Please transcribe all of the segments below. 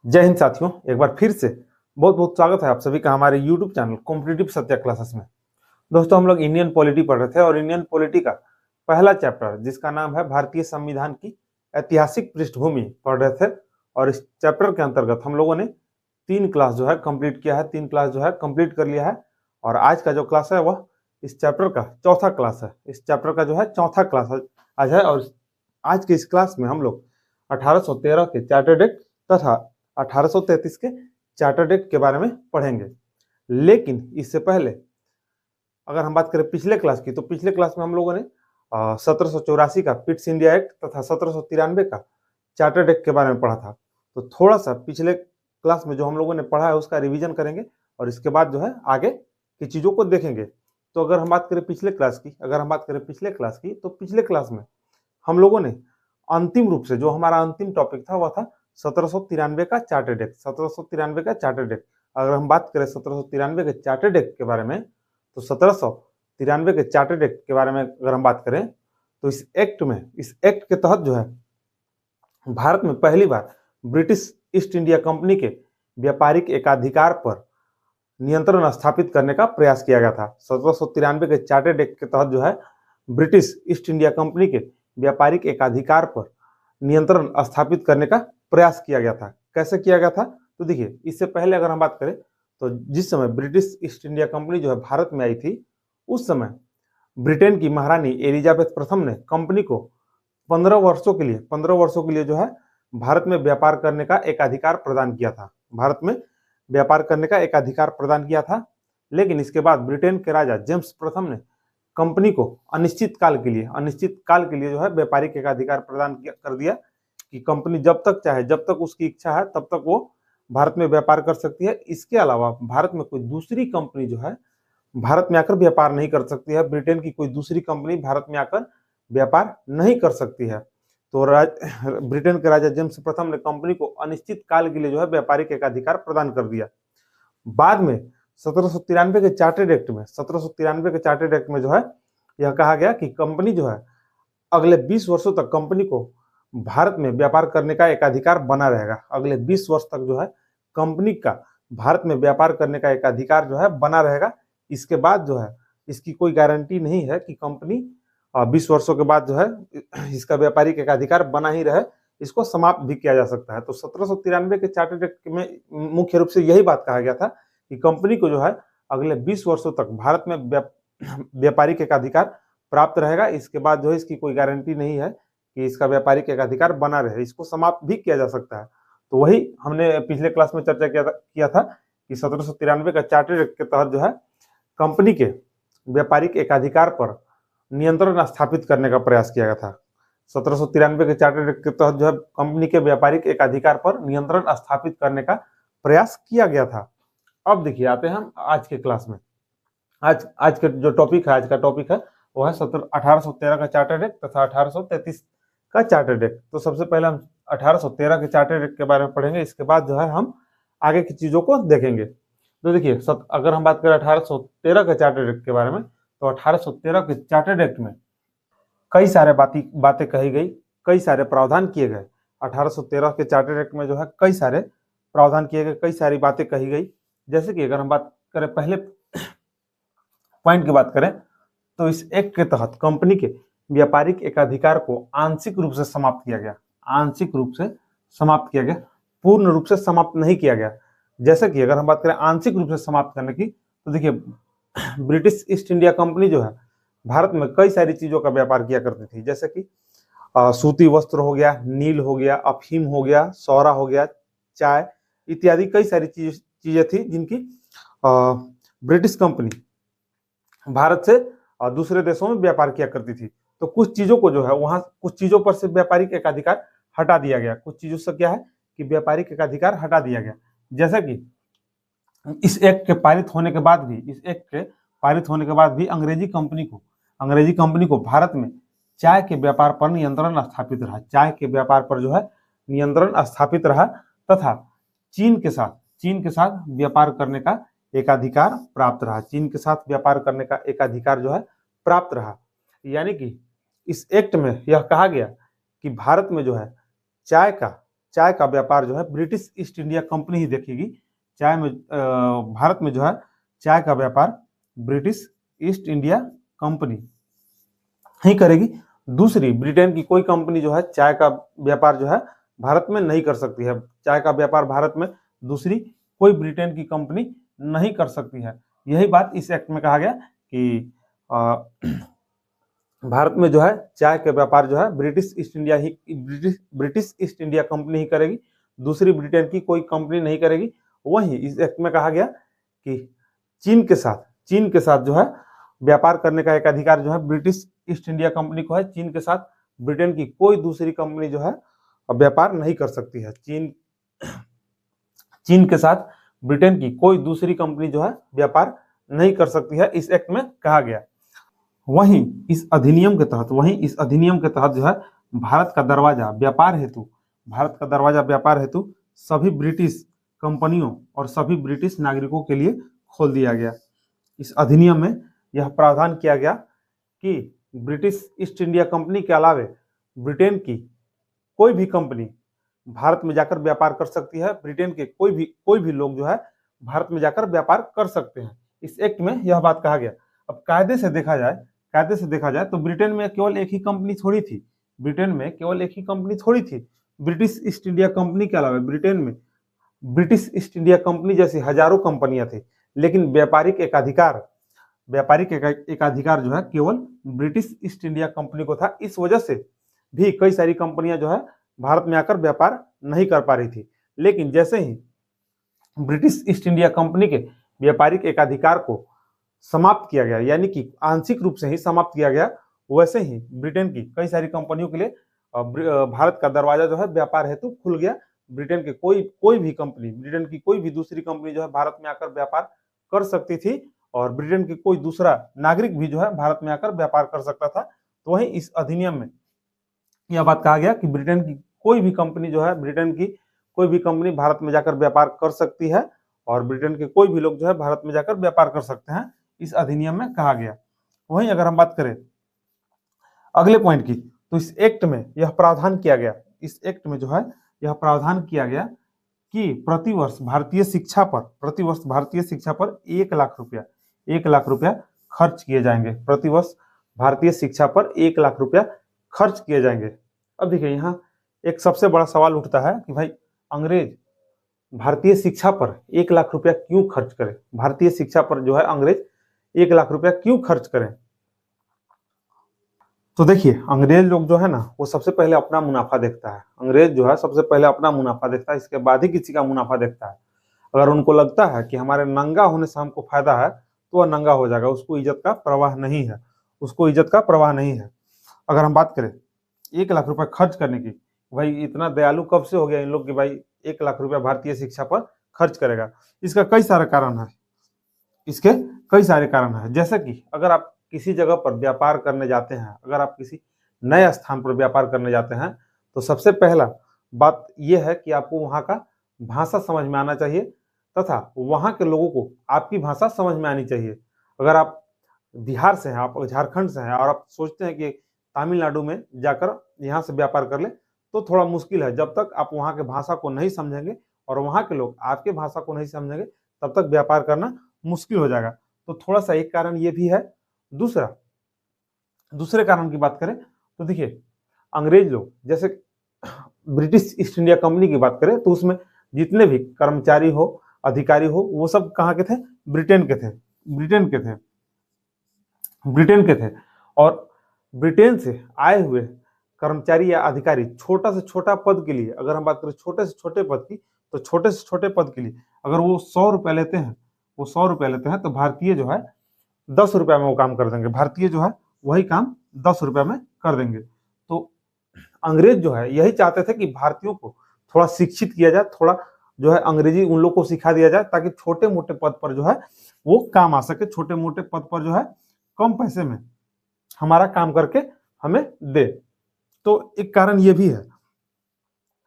जय हिंद साथियों, एक बार फिर से बहुत बहुत स्वागत है आप सभी का हमारे YouTube channel competitive Satya classes में। दोस्तों, हम लोग इंडियन पॉलिटी पढ़ रहे थे और इंडियन पॉलिटी का पहला चैप्टर जिसका नाम है भारतीय संविधान की ऐतिहासिक पृष्ठभूमि पढ़ रहे थे। और इस चैप्टर के अंतर्गत हम लोगों ने 3 क्लास जो है कंप्लीट किया है, 3 क्लास जो है कंप्लीट कर लिया है। और आज का जो क्लास है वह इस चैप्टर का चौथा क्लास है। इस चैप्टर का जो है चौथा क्लास आज है। और आज के इस क्लास में हम लोग 1813 के चार्टर्ड एक्ट तथा 1833 के चार्टर्ड एक्ट के बारे में पढ़ेंगे। लेकिन इससे पहले अगर हम बात करें पिछले क्लास की, तो पिछले क्लास में हम लोगों ने 1784 का पिट्स इंडिया एक्ट तथा 1793 का चार्टर्ड एक्ट के बारे में पढ़ा था। तो थोड़ा सा पिछले क्लास में जो हम लोगों ने पढ़ा है उसका रिवीजन करेंगे और इसके बाद जो है आगे की चीजों को देखेंगे। तो अगर हम बात करें पिछले क्लास की, तो पिछले क्लास में हम लोगों ने अंतिम रूप से जो हमारा अंतिम टॉपिक था वह था 1793 का चार्टर्ड एक्ट। 1793 का चार्टर्ड एक्ट, अगर हम बात करें 1793 के चार्टर्ड एक्ट के बारे में, तो 1793 के चार्टर्ड एक्ट के बारे में अगर हम बात करें तो इस एक्ट के तहत जो है भारत में पहली बार ब्रिटिश ईस्ट इंडिया कंपनी के व्यापारिक एकाधिकार पर नियंत्रण स्थापित करने का प्रयास किया गया था। 1793 के चार्टर्ड एक्ट के तहत जो है ब्रिटिश ईस्ट इंडिया कंपनी के व्यापारिक एकाधिकार पर नियंत्रण स्थापित करने का प्रयास किया गया था। कैसे किया गया था? तो देखिए, इससे पहले अगर हम बात करें तो जिस समय ब्रिटिश ईस्ट इंडिया कंपनी जो है भारत में आई थी, उस समय ब्रिटेन की महारानी एलिजाबेथ प्रथम ने कंपनी को 15 वर्षों के लिए जो है भारत में व्यापार करने का एक अधिकार प्रदान किया था। लेकिन इसके बाद ब्रिटेन के राजा जेम्स प्रथम ने कंपनी को अनिश्चित काल के लिए जो है व्यापारिक एकाधिकार प्रदान कर दिया कि कंपनी जब तक उसकी इच्छा है तब तक वो भारत में व्यापार कर सकती है। इसके अलावा भारत में कोई दूसरी कंपनी जो है भारत में आकर व्यापार नहीं कर सकती है। ब्रिटेन की कोई दूसरी कंपनी भारत में आकर व्यापार नहीं कर सकती है। तो ब्रिटेन के राजा जेम्स प्रथम ने कंपनी को अनिश्चित काल के लिए जो है व्यापारिक एकाधिकार प्रदान कर दिया। बाद में 1793 के चार्टर्ड एक्ट में जो है यह कहा गया कि कंपनी जो है अगले 20 वर्षों तक कंपनी को भारत में व्यापार करने का एक अधिकार बना रहेगा। अगले 20 वर्ष तक जो है कंपनी का भारत में व्यापार करने का एक अधिकार जो है बना रहेगा। इसके बाद जो है इसकी कोई गारंटी नहीं है कि कंपनी 20 वर्षों के बाद जो है इसका व्यापारिक एक अधिकार बना ही रहे, इसको समाप्त भी किया जा सकता है। तो 1793 के चार्टर्ड एक्ट में मुख्य रूप से यही बात कहा गया था कि कंपनी को जो है अगले 20 वर्षों तक भारत में व्यापारिक एक अधिकार प्राप्त रहेगा। इसके बाद जो है इसकी कोई गारंटी नहीं है कि इसका व्यापारिक एक अधिकार बना रहे, इसको समाप्त भी किया जा सकता है। तो वही हमने पिछले क्लास में चर्चा किया था कि 1793 का चार्टर्ड एक्ट के तहत जो है कंपनी के व्यापारिक एकाधिकार पर नियंत्रण स्थापित करने का प्रयास किया गया था। 1793 के चार्टर्ड एक्ट के तहत जो है कंपनी के व्यापारिक एकाधिकार पर नियंत्रण स्थापित करने का प्रयास किया गया था। अब देखिए, आते हैं हम आज के क्लास में। आज के जो टॉपिक है, आज का टॉपिक है वो है 1813 का चार्टर्ड एक्ट तथा 1833 का चार्टर्ड एक्ट। तो सबसे पहले हम 1813 के चार्टर्ड एक्ट के बारे में पढ़ेंगे, इसके बाद जो है हम आगे की चीजों को देखेंगे। तो देखिए, अगर हम बात करें 1813 के चार्टर्ड एक्ट के बारे में, तो 1813 के चार्टर्ड एक्ट में कई सारे बातें कही गई, कई सारे प्रावधान किए गए। 1813 के चार्टर्ड एक्ट में जो है कई सारे प्रावधान किए गए, कई सारी बातें कही गई। जैसे कि अगर हम बात करें पहले पॉइंट की बात करें तो इस एक्ट के तहत कंपनी के व्यापारिक एकाधिकार को आंशिक रूप से समाप्त किया गया, पूर्ण रूप से समाप्त नहीं किया गया। जैसे कि अगर हम बात करें आंशिक रूप से समाप्त करने की, तो देखिए, ब्रिटिश ईस्ट इंडिया कंपनी जो है भारत में कई सारी चीजों का व्यापार किया करती थी। जैसे कि सूती वस्त्र हो गया, नील हो गया, अफीम हो गया, सौरा हो गया, चाय इत्यादि कई सारी चीजें थी जिनकी ब्रिटिश कंपनी भारत से दूसरे देशों में व्यापार किया करती थी। तो कुछ चीजों को जो है वहां कुछ चीजों पर से व्यापारिक एकाधिकार हटा दिया गया। कुछ चीजों से क्या है कि व्यापारिक एकाधिकार हटा दिया गया। जैसे कि इस एक्ट के पारित होने के बाद भी अंग्रेजी कंपनी को भारत में चाय के व्यापार पर नियंत्रण स्थापित रहा। चाय के व्यापार पर जो है नियंत्रण स्थापित रहा तथा चीन के साथ व्यापार करने का एकाधिकार प्राप्त रहा। यानी कि इस एक्ट में यह कहा गया कि भारत में जो है चाय का चाय का व्यापार जो है ब्रिटिश ईस्ट इंडिया कंपनी ही देखेगी। चाय में भारत में जो है चाय का व्यापार ब्रिटिश ईस्ट इंडिया कंपनी ही करेगी। दूसरी ब्रिटेन की कोई कंपनी जो है चाय का व्यापार जो है भारत में नहीं कर सकती है। चाय का व्यापार भारत में दूसरी कोई ब्रिटेन की कंपनी नहीं कर सकती है। यही बात इस एक्ट में कहा गया कि भारत में जो है चाय का व्यापार जो है ब्रिटिश ईस्ट इंडिया कंपनी ही करेगी, दूसरी ब्रिटेन की कोई कंपनी नहीं करेगी। वहीं इस एक्ट में कहा गया कि चीन के साथ जो है व्यापार करने का एक अधिकार जो है ब्रिटिश ईस्ट इंडिया कंपनी को है। चीन के साथ ब्रिटेन की कोई दूसरी कंपनी जो है व्यापार नहीं कर सकती है। चीन के साथ ब्रिटेन की कोई दूसरी कंपनी जो है व्यापार नहीं कर सकती है, इस एक्ट में कहा गया। वहीं इस अधिनियम के तहत जो है भारत का दरवाजा व्यापार हेतु सभी ब्रिटिश कंपनियों और सभी ब्रिटिश नागरिकों के लिए खोल दिया गया। इस अधिनियम में यह प्रावधान किया गया कि ब्रिटिश ईस्ट इंडिया कंपनी के अलावे ब्रिटेन की कोई भी कंपनी भारत में जाकर व्यापार कर सकती है। ब्रिटेन के कोई भी लोग जो है भारत में जाकर व्यापार कर सकते हैं। इस एक्ट में यह बात कहा गया। अब कायदे से देखा जाए तो ब्रिटेन में केवल एक ही कंपनी थोड़ी थी। ब्रिटिश ईस्ट इंडिया कंपनी के अलावा ब्रिटेन में ब्रिटिश ईस्ट इंडिया कंपनी जैसी हजारों कंपनियां थी, लेकिन व्यापारिक एकाधिकार जो है केवल ब्रिटिश ईस्ट इंडिया कंपनी को था। इस वजह से भी कई सारी कंपनियां जो है भारत में आकर व्यापार नहीं कर पा रही थी। लेकिन जैसे ही ब्रिटिश ईस्ट इंडिया कंपनी के व्यापारिक एकाधिकार को समाप्त किया गया, यानी कि आंशिक रूप से ही समाप्त किया गया, वैसे ही ब्रिटेन की कई सारी कंपनियों के लिए भारत का दरवाजा जो है व्यापार हेतु खुल गया। ब्रिटेन की कोई भी दूसरी कंपनी जो है भारत में आकर व्यापार कर सकती थी और ब्रिटेन की कोई दूसरा नागरिक भी जो है भारत में आकर व्यापार कर सकता था। तो वहीं इस अधिनियम में यह बात कहा गया कि ब्रिटेन की कोई भी कंपनी भारत में जाकर व्यापार कर सकती है और ब्रिटेन के कोई भी लोग जो है भारत में जाकर व्यापार कर सकते हैं, इस अधिनियम में कहा गया। वहीं अगर हम बात करें अगले पॉइंट की, तो इस एक्ट में यह प्रावधान किया गया कि प्रतिवर्ष भारतीय शिक्षा पर 1 लाख रुपया खर्च किए जाएंगे। प्रतिवर्ष भारतीय शिक्षा पर 1 लाख रुपया खर्च किए जाएंगे। अब देखिए यहाँ एक सबसे बड़ा सवाल उठता है कि भाई अंग्रेज भारतीय शिक्षा पर 1 लाख रुपया क्यों खर्च करें? भारतीय शिक्षा पर जो है अंग्रेज 1 लाख रुपया क्यों खर्च करें? तो देखिए अंग्रेज लोग जो है ना वो सबसे पहले अपना मुनाफा देखता है। इसके बाद ही किसी का मुनाफा देखता है। अगर उनको लगता है कि हमारे नंगा होने से हमको फायदा है तो वह नंगा हो जाएगा, उसको इज्जत का प्रवाह नहीं है। अगर हम बात करें 1 लाख रुपया खर्च करने की, भाई इतना दयालु कब से हो गया इन लोग कि भाई 1 लाख रुपया भारतीय शिक्षा पर खर्च करेगा? इसका कई सारे कारण है। जैसे कि अगर आप किसी जगह पर व्यापार करने जाते हैं, अगर आप किसी नए स्थान पर व्यापार करने जाते हैं, तो सबसे पहला बात यह है कि आपको वहां का भाषा समझ में आना चाहिए तथा वहां के लोगों को आपकी भाषा समझ में आनी चाहिए। अगर आप बिहार से हैं, आप झारखंड से हैं और आप सोचते हैं कि तमिलनाडु में जाकर यहाँ से व्यापार कर ले, तो थोड़ा मुश्किल है। जब तक आप वहाँ के भाषा को नहीं समझेंगे और वहाँ के लोग आपके भाषा को नहीं समझेंगे, तब तक व्यापार करना मुश्किल हो जाएगा। तो थोड़ा सा एक कारण ये भी है। दूसरे कारण की बात करें तो देखिए अंग्रेज लोग, जैसे ब्रिटिश ईस्ट इंडिया कंपनी की बात करें तो उसमें जितने भी कर्मचारी हो, अधिकारी हो, वो सब कहाँ के थे? ब्रिटेन के थे। और ब्रिटेन से आए हुए कर्मचारी या अधिकारी छोटा से छोटा पद के लिए, अगर हम बात करें छोटे से छोटे पद की, तो छोटे से छोटे पद के लिए अगर वो 100 रुपए लेते हैं, तो भारतीय जो है 10 रुपया में वो काम कर देंगे। भारतीय जो है वही काम 10 रुपया में कर देंगे। तो अंग्रेज जो है यही चाहते थे कि भारतीयों को थोड़ा शिक्षित किया जाए, थोड़ा जो है अंग्रेजी उन लोग को सिखा दिया जाए, ताकि छोटे मोटे पद पर जो है वो काम आ सके, छोटे मोटे पद पर जो है कम पैसे में हमारा काम करके हमें दे। तो एक कारण ये भी है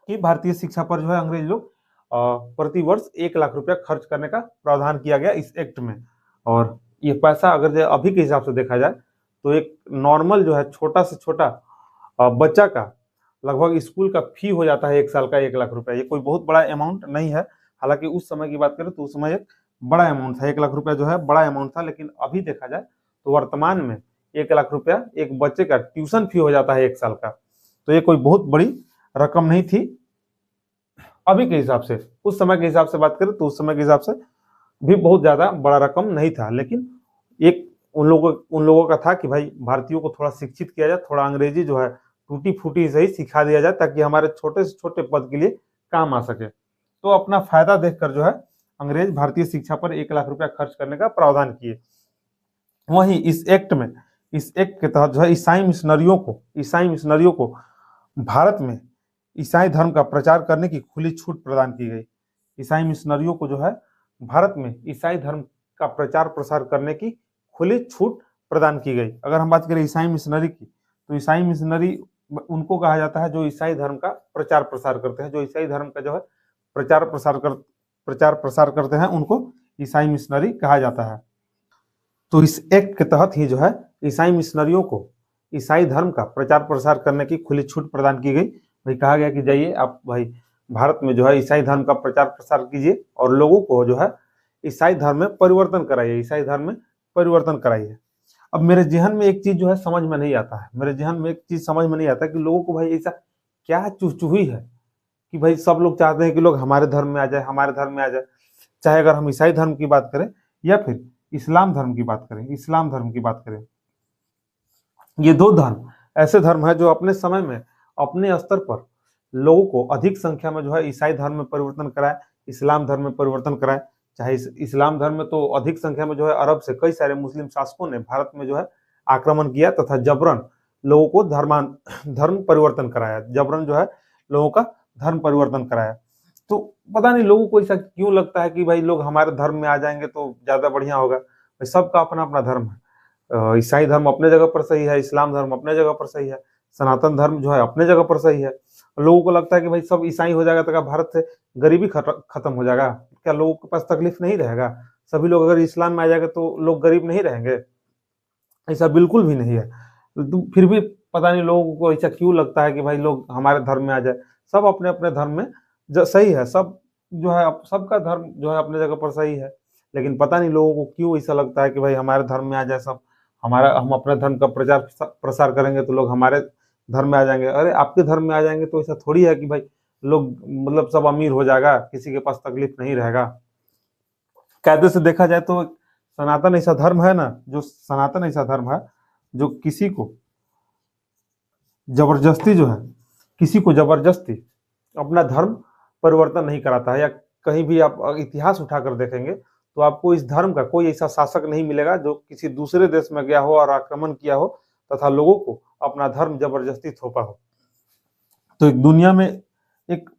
कि भारतीय शिक्षा पर जो है अंग्रेज लोग प्रतिवर्ष 1 लाख रुपया खर्च करने का प्रावधान किया गया इस एक्ट में। और ये पैसा अगर जो अभी के हिसाब से देखा जाए तो एक नॉर्मल जो है छोटा से छोटा बच्चा का लगभग स्कूल का फी हो जाता है 1 साल का 1 लाख रुपया। ये कोई बहुत बड़ा अमाउंट नहीं है, हालांकि उस समय की बात करें तो उस समय एक बड़ा अमाउंट था। 1 लाख रुपया जो है बड़ा अमाउंट था, लेकिन अभी देखा जाए तो वर्तमान में 1 लाख रुपया एक बच्चे का ट्यूशन फी हो जाता है 1 साल का। तो ये कोई बहुत बड़ी रकम नहीं थी अभी के हिसाब से। उस समय के हिसाब से बात करें तो उस समय के हिसाब से भी बहुत ज्यादा बड़ा रकम नहीं था, लेकिन एक उन लोगों का था कि भाई भारतीयों को थोड़ा शिक्षित किया जाए, थोड़ा अंग्रेजी जो है टूटी फूटी सही सिखा दिया जाए, ताकि हमारे छोटे से छोटे पद के लिए काम आ सके। तो अपना फायदा देखकर जो है अंग्रेज भारतीय शिक्षा पर 1 लाख रुपया खर्च करने का प्रावधान किए। वहीं इस एक्ट के तहत जो है ईसाई मिशनरियों को भारत में ईसाई धर्म का प्रचार करने की खुली छूट प्रदान की गई। ईसाई मिशनरियों को जो है भारत में ईसाई धर्म का प्रचार प्रसार करने की खुली छूट प्रदान की गई। अगर हम बात करें ईसाई मिशनरी की, तो ईसाई मिशनरी उनको कहा जाता है जो ईसाई धर्म का प्रचार प्रसार करते हैं, जो ईसाई धर्म का जो है प्रचार प्रसार करते हैं, उनको ईसाई मिशनरी कहा जाता है। तो इस एक्ट के तहत ही जो है ईसाई मिशनरियों को ईसाई धर्म का प्रचार प्रसार करने की खुली छूट प्रदान की गई। भाई कहा गया कि जाइए आप भाई भारत में जो है ईसाई धर्म का प्रचार प्रसार कीजिए और लोगों को जो है ईसाई धर्म में परिवर्तन कराइए, ईसाई धर्म में परिवर्तन कराइए। अब मेरे जहन में एक चीज जो है समझ में नहीं आता है, मेरे जहन में एक चीज समझ में नहीं आता कि लोगों को भाई ऐसा क्या चुहचुही है कि भाई सब लोग चाहते हैं कि लोग हमारे धर्म में आ जाए, हमारे धर्म में आ जाए। चाहे अगर हम ईसाई धर्म की बात करें या फिर इस्लाम धर्म की बात करें, ये दो धर्म ऐसे धर्म है जो अपने समय में अपने स्तर पर लोगों को अधिक संख्या में जो है ईसाई धर्म में परिवर्तन कराए, इस्लाम धर्म में परिवर्तन कराए। चाहे इस्लाम धर्म में तो अधिक संख्या में जो है अरब से कई सारे मुस्लिम शासकों ने भारत में जो है आक्रमण किया तथा जबरन लोगों को धर्म परिवर्तन कराया, जबरन जो है लोगों का धर्म परिवर्तन कराया। तो पता नहीं लोगों को ऐसा क्यों लगता है कि भाई लोग हमारे धर्म में आ जाएंगे तो ज्यादा बढ़िया होगा। सबका अपना अपना धर्म है, ईसाई धर्म अपने जगह पर सही है, इस्लाम धर्म अपने जगह पर सही है, सनातन धर्म जो है अपने जगह पर सही है। लोगों को लगता है कि भाई सब ईसाई हो जाएगा तो क्या भारत से गरीबी खत्म हो जाएगा? क्या लोगों के पास तकलीफ नहीं रहेगा? सभी लोग अगर इस्लाम में आ जाएगा तो लोग गरीब नहीं रहेंगे? ऐसा बिल्कुल भी नहीं है। तो फिर भी पता नहीं लोगों को ऐसा क्यों लगता है कि भाई लोग हमारे धर्म में आ जाए। सब अपने अपने धर्म में सही है, सब जो है सबका धर्म जो है अपने जगह पर सही है, लेकिन पता नहीं लोगों को क्यों ऐसा लगता है कि भाई हमारे धर्म में आ जाए सब, हम अपने धर्म का प्रचार प्रसार करेंगे तो लोग हमारे धर्म में आ जाएंगे। अरे आपके धर्म में आ जाएंगे तो ऐसा थोड़ी है कि भाई लोग मतलब सब अमीर हो जाएगा, किसी के पास तकलीफ नहीं रहेगा। कायदे से देखा जाए तो सनातन ऐसा धर्म है ना, सनातन ऐसा धर्म है जो किसी को जबरदस्ती अपना धर्म परिवर्तन नहीं कराता है। या कहीं भी आप इतिहास उठाकर देखेंगे तो आपको इस धर्म का कोई ऐसा शासक नहीं मिलेगा जो किसी दूसरे देश में गया हो और आक्रमण किया हो तथा लोगों को अपना धर्म जबरदस्ती थोपा हो। तो एक दुनिया में एक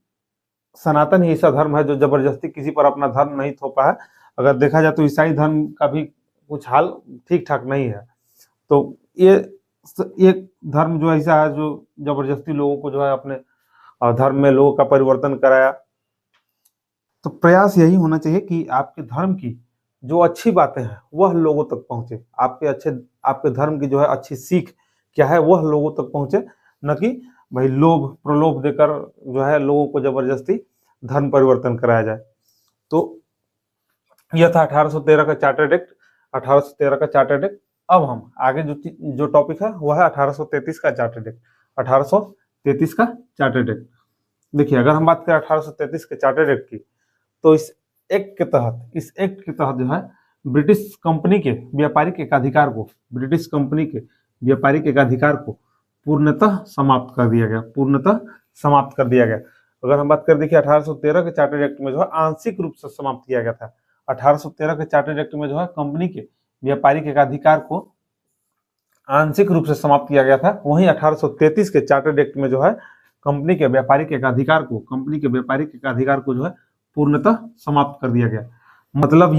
सनातन ही ऐसा धर्म है जो जबरदस्ती किसी पर अपना धर्म नहीं थोपा है। अगर देखा जाए तो ईसाई धर्म का भी कुछ हाल ठीक ठाक नहीं है। तो ये एक धर्म जो ऐसा है जो जबरदस्ती लोगों को जो है अपने धर्म में लोगों का परिवर्तन कराया। तो प्रयास यही होना चाहिए कि आपके धर्म की जो अच्छी बातें हैं वह लोगों तक पहुंचे, आपके धर्म की जो है अच्छी सीख क्या है वह लोगों तक पहुंचे, न कि भाई लोभ प्रलोभ देकर जो है लोगों को जबरदस्ती धर्म परिवर्तन कराया जाए। तो यह था 1813 का चार्टर्ड एक्ट, 1813 का चार्टर्ड एक्ट। अब हम आगे जो टॉपिक है वह है 1833 का चार्टर्ड एक्ट। 1833 का चार्टर्ड एक्ट, देखिए अगर हम बात करें 1833 के चार्टर्ड एक्ट की, तो इस एक्ट के तहत जो है ब्रिटिश कंपनी के व्यापारिक एकाधिकार को पूर्णतः समाप्त कर दिया गया। अगर हम बात करें देखिए 1813 के चार्टर्ड एक्ट में जो है आंशिक रूप से समाप्त किया गया था। 1813 के चार्टर्ड एक्ट में जो है कंपनी के व्यापारिक एकाधिकार को आंशिक रूप से समाप्त किया गया था। वहीं 1833 के चार्टर्ड एक्ट में जो है कंपनी के व्यापारिक एकाधिकार को जो है पूर्णतः समाप्त कर दिया गया। मतलब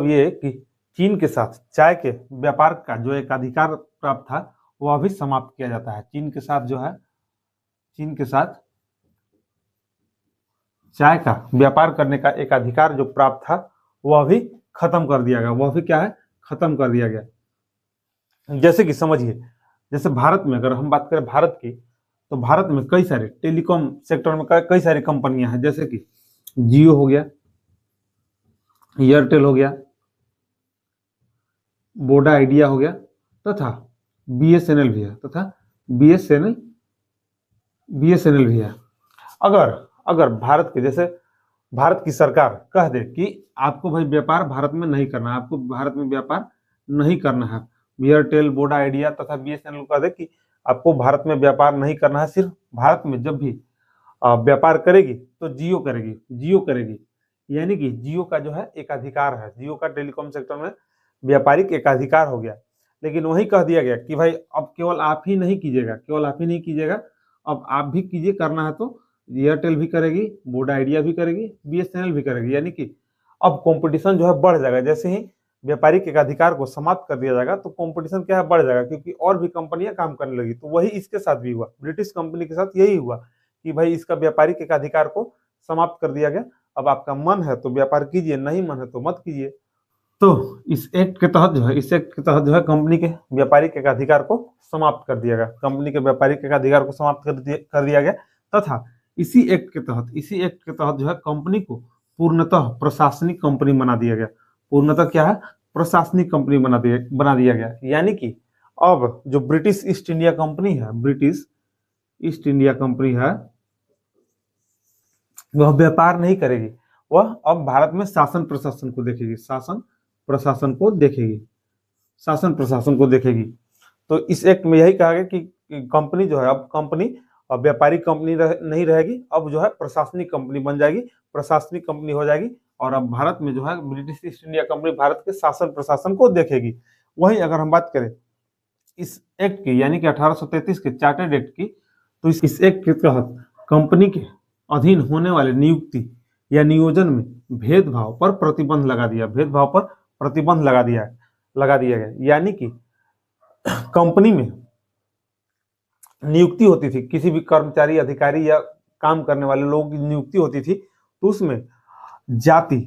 ये कि चीन के साथ चाय के व्यापार का जो एकाधिकार प्राप्त था वह भी समाप्त किया जाता है। चीन के साथ चाय का व्यापार करने का एकाधिकार जो प्राप्त था वह भी खत्म कर दिया गया। खत्म कर दिया गया। जैसे कि समझिए, जैसे भारत में अगर हम बात करें भारत की, तो भारत में कई सारे टेलीकॉम सेक्टर में कई सारी कंपनियां हैं, जैसे कि जियो हो गया, एयरटेल हो गया, वोडा आइडिया हो गया, तथा बीएसएनएल भी है, तथा बीएसएनएल बीएसएनएल भी है। अगर अगर भारत के जैसे भारत की सरकार कह दे कि आपको भाई व्यापार भारत में नहीं करना है, आपको भारत में व्यापार नहीं करना है, एयरटेल, वोडा आइडिया तथा बीएसएनएल कह दे कि आपको भारत में व्यापार नहीं करना है, सिर्फ भारत में जब भी व्यापार करेगी तो जियो करेगी, यानी कि जियो का जो है एकाधिकार है, जियो का टेलीकॉम सेक्टर में व्यापारिक एकाधिकार हो गया। लेकिन वही कह दिया गया कि भाई अब केवल आप ही नहीं कीजिएगा, अब आप भी कीजिए, करना है तो एयरटेल भी करेगी, वोडा आइडिया भी करेगी, बीएसएनएल भी करेगी, यानी कि अब कंपटीशन जो है बढ़ जाएगा। जैसे ही व्यापारिक एकाधिकार को समाप्त कर दिया जाएगा तो कंपटीशन क्या है, बढ़ जाएगा, क्योंकि और भी कंपनियां काम करने लगी। तो वही इसके साथ भी हुआ, ब्रिटिश कंपनी के साथ यही हुआ कि भाई इसका व्यापारिक एकाधिकार को समाप्त कर दिया गया। अब आपका मन है तो व्यापार कीजिए, नहीं मन है तो मत कीजिए। तो इस एक्ट के तहत जो है कंपनी के व्यापारिक एकाधिकार को समाप्त कर दिया गया, कंपनी के व्यापारिक एकाधिकार को समाप्त कर दिया गया, तथा इसी एक्ट के तहत जो है कंपनी को पूर्णतः प्रशासनिक कंपनी बना दिया गया। पूर्णतः क्या है, प्रशासनिक कंपनी बना दिया गया। यानी कि अब जो ब्रिटिश ईस्ट इंडिया कंपनी है वह व्यापार नहीं करेगी, वह अब भारत में शासन प्रशासन को देखेगी। तो इस एक्ट में यही कहा गया कि कंपनी जो है, अब कंपनी व्यापारिक कंपनी नहीं रहेगी, अब जो है प्रशासनिक कंपनी बन जाएगी, प्रशासनिक कंपनी हो जाएगी। और अब भारत में जो है British east India company Bharat के शासन प्रशासन को देखेगी। वहीं अगर हम बात करें इस एक्ट की, यानी कि 1833 के चार्टर्ड एक्ट की, तो इस एक्ट के तहत कंपनी के अधीन होने वाले नियुक्ति या नियोजन में भेदभाव पर प्रतिबंध लगा दिया गया। यानी कि कंपनी में नियुक्ति होती थी, किसी भी कर्मचारी, अधिकारी या काम करने वाले लोगों की नियुक्ति होती थी, तो उसमें जाति,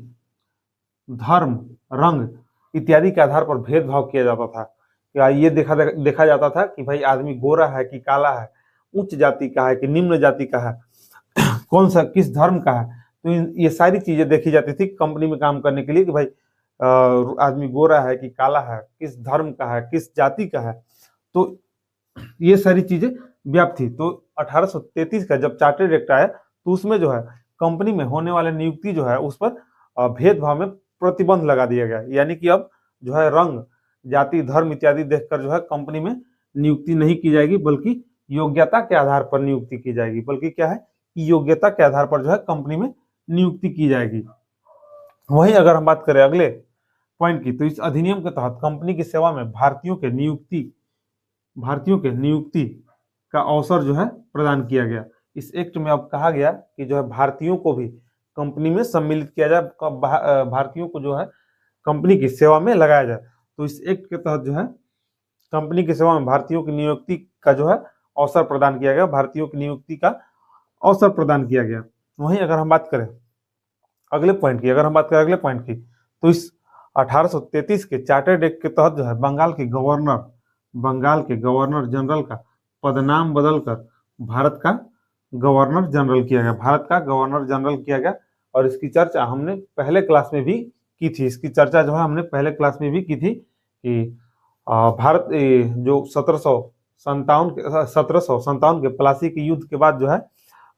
धर्म, रंग इत्यादि के आधार पर भेदभाव किया जाता था। या ये देखा जाता था कि भाई आदमी गोरा है कि काला है, उच्च जाति का है कि निम्न जाति का है, कौन सा किस धर्म का है। तो ये सारी चीजें देखी जाती थी कंपनी में काम करने के लिए कि भाई आदमी गोरा है कि काला है, किस धर्म का है, किस जाति का है। तो ये सारी चीजें व्याप्त थी। तो 1833 का जब चार्टर्ड एक्ट आया तो उसमें जो है कंपनी में होने वाले नियुक्ति जो है उस पर भेदभाव में प्रतिबंध लगा दिया गया। यानी कि अब जो है रंग, जाति, धर्म इत्यादि देखकर जो है कंपनी में नियुक्ति नहीं की जाएगी, बल्कि योग्यता के आधार पर नियुक्ति की जाएगी। बल्कि क्या है कि योग्यता के आधार पर जो है कंपनी में नियुक्ति की जाएगी। वहीं अगर हम बात करें अगले पॉइंट की, तो इस अधिनियम के तहत कंपनी की सेवा में भारतीयों के नियुक्ति का अवसर जो है प्रदान किया गया। इस एक्ट में अब कहा गया कि जो है भारतीयों को भी कंपनी में सम्मिलित किया जाए, भारतीयों को जो है कंपनी की सेवा में लगाया जाए। तो इस एक्ट के तहत जो है कंपनी की सेवा में भारतीयों की नियुक्ति का जो है अवसर प्रदान किया गया, वहीं अगर हम बात करें अगले पॉइंट की, तो इस 1833 के चार्टर्ड एक्ट के तहत जो है बंगाल के गवर्नर जनरल का पदनाम बदलकर भारत का गवर्नर जनरल किया गया। और इसकी चर्चा हमने पहले क्लास में भी की थी कि भारत जो 1757 के प्लासी के युद्ध के बाद जो है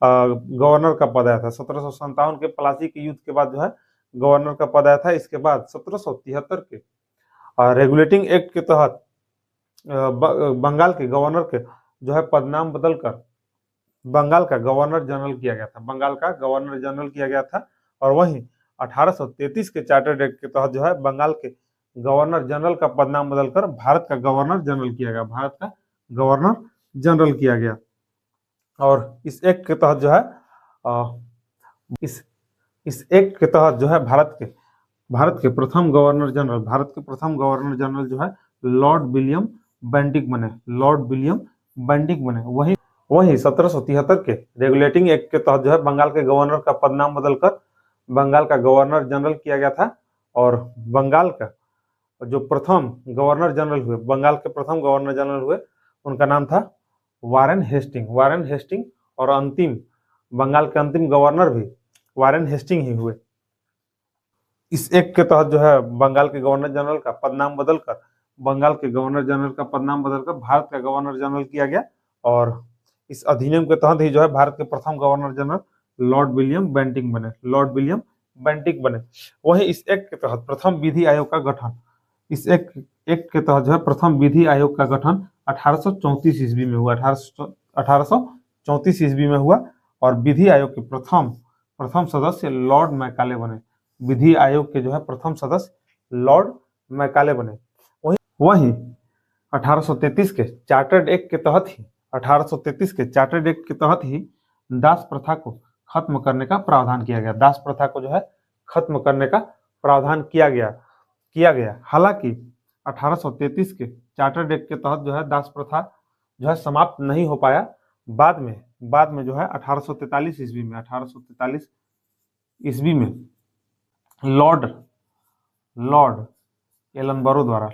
गवर्नर का पद आया था। 1757 के प्लासी के युद्ध के बाद जो है गवर्नर का पद आया था। इसके बाद 1773 के रेगुलेटिंग एक्ट के तहत बंगाल के गवर्नर के जो है पदनाम बदलकर बंगाल का गवर्नर जनरल किया गया था। और वहीं 1833 के चार्टर्ड एक्ट के तहत जो है बंगाल के गवर्नर जनरल का पदनाम बदलकर भारत का गवर्नर जनरल किया गया। और इस एक्ट के तहत जो है भारत के प्रथम गवर्नर जनरल जो है लॉर्ड विलियम बेंटिक बने। वहीं 1773 के रेगुलेटिंग एक्ट के तहत जो है बंगाल के गवर्नर का पदनाम बदलकर बंगाल का गवर्नर जनरल किया गया था। और बंगाल का जो प्रथम गवर्नर जनरल हुए उनका नाम था वारेन हेस्टिंग और अंतिम बंगाल के अंतिम गवर्नर भी वारेन हेस्टिंग ही हुए। इस एक्ट के तहत जो है बंगाल के गवर्नर जनरल का पदनाम बदलकर भारत का गवर्नर जनरल किया गया। और इस अधिनियम के तहत ही जो है भारत के प्रथम governor general Lord William Bentinck बने। वहीं इस एक्ट के तहत प्रथम विधि आयोग का गठन, इस एक्ट के तहत जो है प्रथम विधि आयोग का गठन 1834 ईस्वी में हुआ। 1834 ईस्वी में हुआ और विधि आयोग के प्रथम सदस्य लॉर्ड मैकाले बने। विधि आयोग के जो है प्रथम सदस्य लॉर्ड मैकाले बने। वहीं 1833 के चार्टर्ड एक्ट के तहत ही दास प्रथा को खत्म करने का प्रावधान किया गया। दास प्रथा को जो है खत्म करने का प्रावधान किया गया। हालांकि 1833 के चार्टर्ड एक्ट के तहत जो है दास प्रथा जो है समाप्त नहीं हो पाया। बाद में जो है 1843 ईस्वी में लॉर्ड एलनबरो द्वारा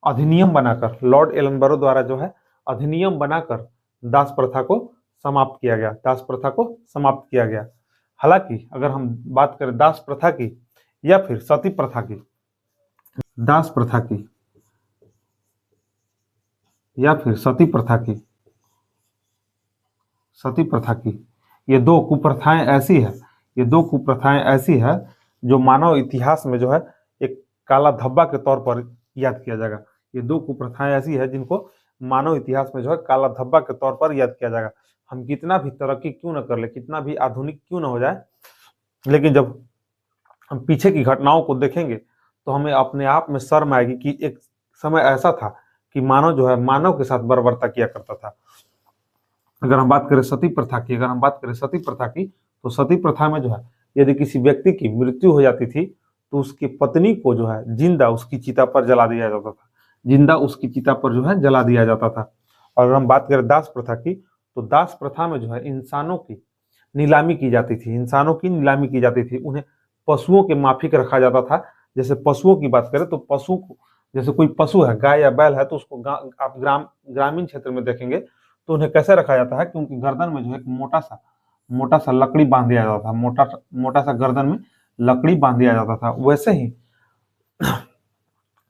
अधिनियम बनाकर दास प्रथा को समाप्त किया गया। हालांकि अगर हम बात करें दास प्रथा की या फिर सती प्रथा की, सती प्रथा की ये दो कुप्रथाएं ऐसी है जो मानव इतिहास में जो है एक काला धब्बा के तौर पर याद किया जाएगा। ये दो कुप्रथाएं ऐसी है जिनको मानव इतिहास में जो है काला धब्बा के तौर पर याद किया जाएगा। हम कितना भी तरक्की क्यों न कर ले, कितना भी आधुनिक क्यों न हो जाए, लेकिन जब हम पीछे की घटनाओं को देखेंगे तो हमें अपने आप में शर्म आएगी कि एक समय ऐसा था कि मानव जो है मानव के साथ बर्बरता किया करता था। अगर हम बात करें सती प्रथा की तो सती प्रथा में जो है यदि किसी व्यक्ति की मृत्यु हो जाती थी तो उसकी पत्नी को जो है जिंदा उसकी चिता पर जला दिया जाता था। और अगर हम बात करें दास प्रथा की तो दास प्रथा में जो है इंसानों की नीलामी की जाती थी। उन्हें पशुओं के माफिक रखा जाता था। जैसे पशुओं की बात करें तो पशु को, जैसे कोई पशु है, गाय या बैल है, तो उसको आप ग्रामीण क्षेत्र में देखेंगे तो उन्हें कैसे रखा जाता है कि उनकी गर्दन में जो है मोटा सा लकड़ी बांध दिया जाता था। मोटा सा गर्दन में लकड़ी बांध दिया जाता था। वैसे ही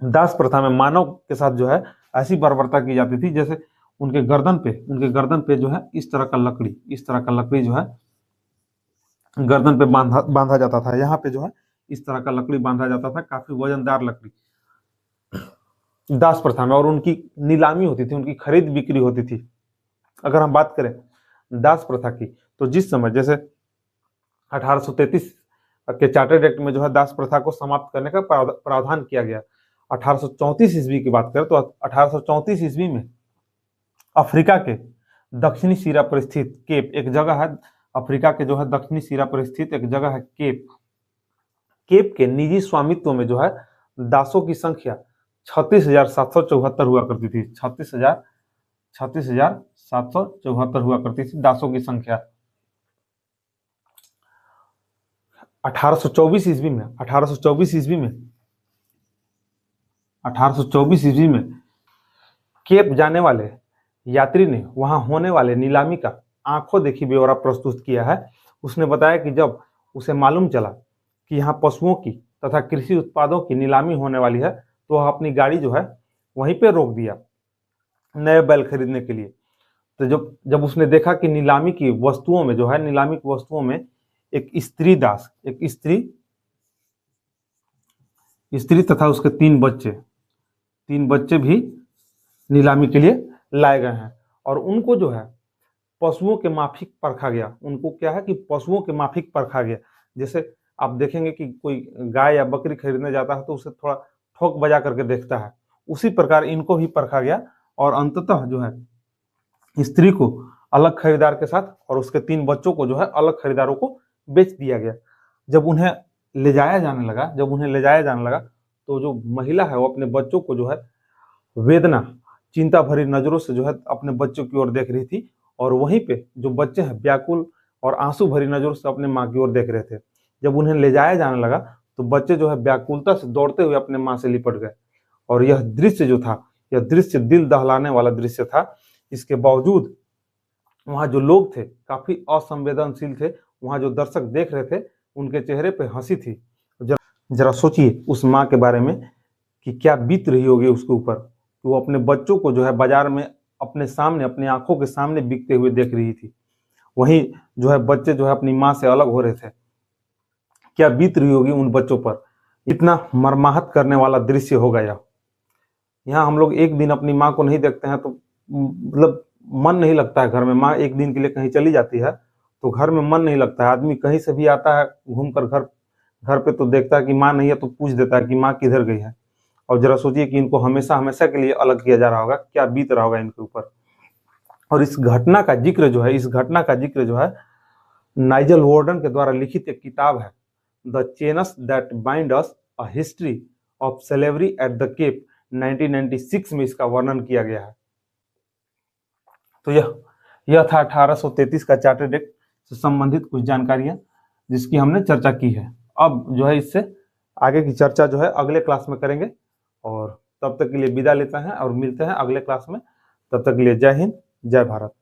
दास प्रथा में मानव के साथ जो है ऐसी बर्बरता की जाती थी, जैसे उनके गर्दन पे जो है इस तरह का लकड़ी जो है गर्दन पे बांधा जाता था। यहाँ पे जो है इस तरह का लकड़ी बांधा जाता था, काफी वजनदार लकड़ी दास प्रथा में। और उनकी नीलामी होती थी, उनकी खरीद बिक्री होती थी। अगर हम बात करें दास प्रथा की तो जिस समय जैसे 1833 के चार्टर्ड एक्ट में जो है दास प्रथा को समाप्त करने का प्रावधान किया गया। 1834 ईस्वी की बात करें तो 1834 ईस्वी में अफ्रीका के दक्षिणी सिरा पर स्थित केप एक जगह है। अफ्रीका के जो है दक्षिणी सिरा पर स्थित एक जगह है केप के निजी स्वामित्व में जो है दासों की संख्या 36,774 हुआ करती थी। 36,774 हुआ करती थी दासों की संख्या। 1824 ईस्वी में केप जाने वाले यात्री ने वहां होने वाले नीलामी का आंखों देखी ब्यौरा प्रस्तुत किया है। उसने बताया कि जब उसे मालूम चला कि यहाँ पशुओं की तथा कृषि उत्पादों की नीलामी होने वाली है तो वह अपनी गाड़ी जो है वहीं पे रोक दिया नए बैल खरीदने के लिए। तो जब उसने देखा कि नीलामी की वस्तुओं में एक स्त्री तथा उसके तीन बच्चे भी नीलामी के लिए लाए गए हैं और उनको जो है पशुओं के माफिक परखा गया। उनको क्या है कि पशुओं के माफिक परखा गया। जैसे आप देखेंगे कि कोई गाय या बकरी खरीदने जाता है तो उसे थोड़ा ठोक बजा करके देखता है, उसी प्रकार इनको भी परखा गया और अंततः जो है स्त्री को अलग खरीदार के साथ और उसके तीन बच्चों को जो है अलग खरीदारों को बेच दिया गया। जब उन्हें ले जाया जाने लगा तो जो महिला है वो अपने बच्चों को जो है वेदना चिंता भरी नजरों से जो है अपने बच्चों की ओर देख रही थी और वहीं पे जो बच्चे हैं व्याकुल और आंसू भरी नजरों से अपने माँ की ओर देख रहे थे। जब उन्हें ले जाया जाने लगा तो बच्चे जो है व्याकुलता से दौड़ते हुए अपने माँ से लिपट गए और यह दृश्य जो था यह दृश्य दिल दहलाने वाला दृश्य था। इसके बावजूद वहाँ जो लोग थे काफी असंवेदनशील थे। वहाँ जो दर्शक देख रहे थे उनके चेहरे पे हंसी थी। जरा सोचिए उस माँ के बारे में कि क्या बीत रही होगी उसके ऊपर, कि वो अपने बच्चों को जो है बाजार में अपने सामने, अपनी आंखों के सामने बिकते हुए देख रही थी। वहीं जो है बच्चे जो है अपनी माँ से अलग हो रहे थे। क्या बीत रही होगी उन बच्चों पर। इतना मर्माहत करने वाला दृश्य हो गया। यहाँ हम लोग एक दिन अपनी माँ को नहीं देखते हैं तो मतलब मन नहीं लगता है घर में। माँ एक दिन के लिए कहीं चली जाती है तो घर में मन नहीं लगता है। आदमी कहीं से भी आता है घूम कर घर पे तो देखता है कि माँ नहीं है तो पूछ देता है कि माँ किधर गई है। और जरा सोचिए कि इनको हमेशा हमेशा के लिए अलग किया जा रहा होगा, क्या बीत रहा होगा इनके ऊपर। और इस घटना का जिक्र जो है नाइजल वार्डन के द्वारा लिखित एक किताब है, the chains that bind us, a history of slavery at the Cape, 1996 में इसका वर्णन किया गया है। तो यह था 1833 का चार्टर्ड एक्ट से संबंधित कुछ जानकारियां जिसकी हमने चर्चा की है। अब जो है इससे आगे की चर्चा जो है अगले क्लास में करेंगे। और तब तक के लिए विदा लेते हैं और मिलते हैं अगले क्लास में। तब तक के लिए जय हिंद, जय भारत।